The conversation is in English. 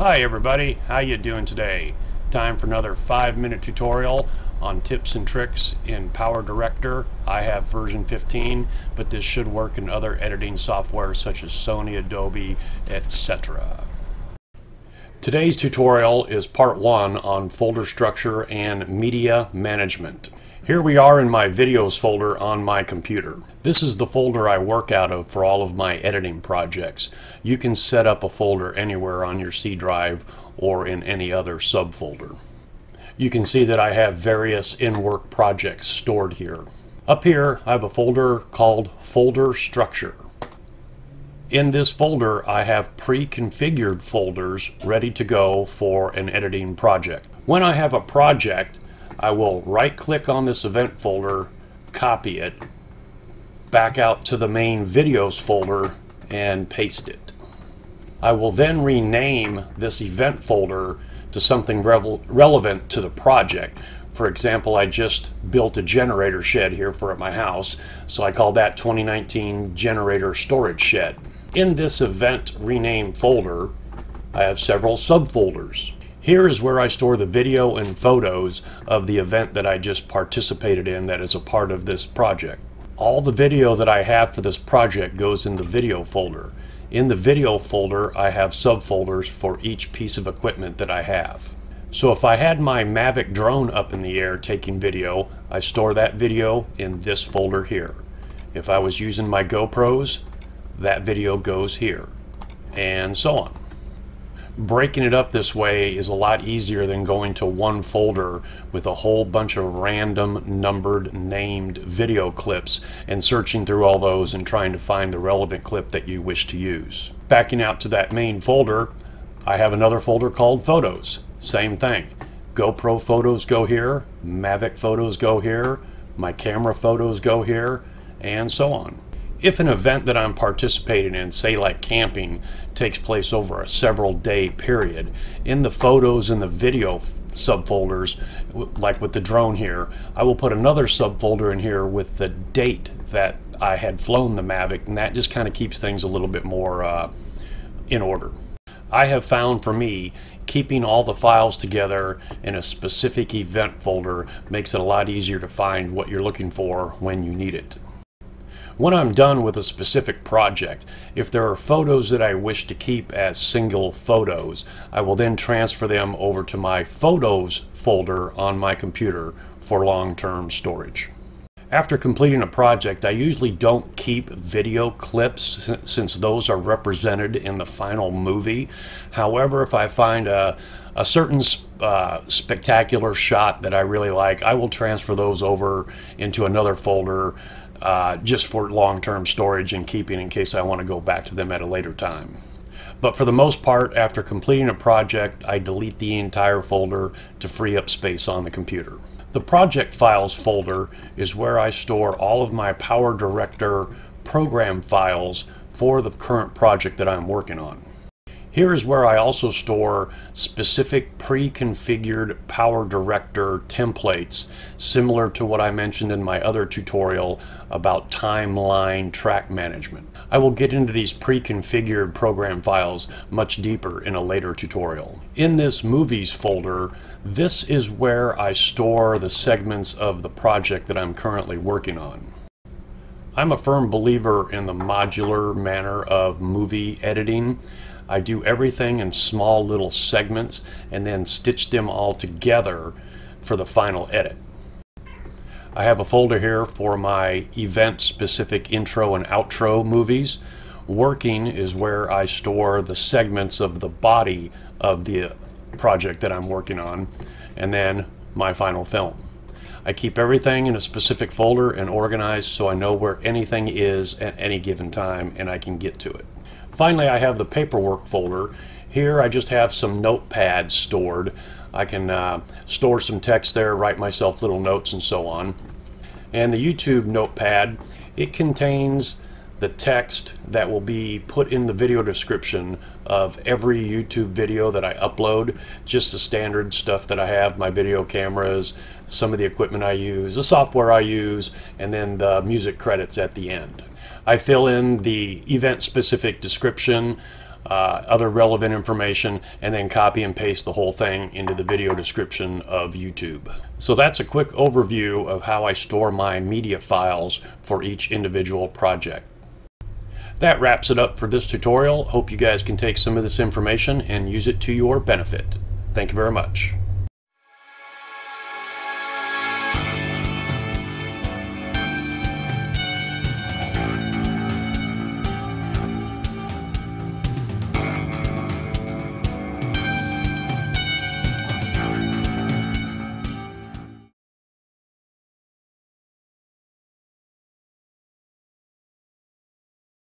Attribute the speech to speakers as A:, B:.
A: Hi everybody, how you doing today? Time for another 5-minute tutorial on tips and tricks in PowerDirector. I have version 15, but this should work in other editing software such as Sony, Adobe, etc. Today's tutorial is part 1 on folder structure and media management. Here we are in my videos folder on my computer. This is the folder I work out of for all of my editing projects. You can set up a folder anywhere on your C drive or in any other subfolder. You can see that I have various in-work projects stored here. Up here I have a folder called Folder Structure. In this folder I have pre-configured folders ready to go for an editing project. When I have a project, I will right-click on this event folder, copy it, back out to the main videos folder, and paste it. I will then rename this event folder to something relevant to the project. For example, I just built a generator shed here for at my house, so I call that 2019 Generator Storage Shed. In this event rename folder, I have several subfolders. Here is where I store the video and photos of the event that I just participated in that is a part of this project. All the video that I have for this project goes in the video folder. In the video folder I have subfolders for each piece of equipment that I have. So if I had my Mavic drone up in the air taking video, I store that video in this folder here. If I was using my GoPros, that video goes here, and so on. Breaking it up this way is a lot easier than going to one folder with a whole bunch of random numbered named video clips and searching through all those and trying to find the relevant clip that you wish to use. Backing out to that main folder, I have another folder called Photos. Same thing. GoPro photos go here, Mavic photos go here, my camera photos go here, and so on. If an event that I'm participating in, say like camping, takes place over a several day period, in the photos and the video subfolders, like with the drone here, I will put another subfolder in here with the date that I had flown the Mavic, and that just kind of keeps things a little bit more in order. I have found for me, keeping all the files together in a specific event folder makes it a lot easier to find what you're looking for when you need it. When I'm done with a specific project, if there are photos that I wish to keep as single photos, I will then transfer them over to my Photos folder on my computer for long-term storage. After completing a project, I usually don't keep video clips since those are represented in the final movie. However, if I find a certain spectacular shot that I really like, I will transfer those over into another folder just for long-term storage and keeping in case I want to go back to them at a later time. But for the most part, after completing a project, I delete the entire folder to free up space on the computer. The Project Files folder is where I store all of my PowerDirector program files for the current project that I'm working on. Here is where I also store specific pre-configured PowerDirector templates, similar to what I mentioned in my other tutorial about timeline track management. I will get into these pre-configured program files much deeper in a later tutorial. In this Movies folder, this is where I store the segments of the project that I'm currently working on. I'm a firm believer in the modular manner of movie editing. I do everything in small little segments and then stitch them all together for the final edit. I have a folder here for my event-specific intro and outro movies. Working is where I store the segments of the body of the project that I'm working on, and then my final film. I keep everything in a specific folder and organized so I know where anything is at any given time and I can get to it. Finally, I have the paperwork folder. Here I just have some notepads stored. I can store some text there, write myself little notes and so on. And the YouTube notepad, it contains the text that will be put in the video description of every YouTube video that I upload, just the standard stuff that I have, my video cameras, some of the equipment I use, the software I use, and then the music credits at the end. I fill in the event-specific description other relevant information, and then copy and paste the whole thing into the video description of YouTube. So that's a quick overview of how I store my media files for each individual project. That wraps it up for this tutorial. Hope you guys can take some of this information and use it to your benefit. Thank you very much.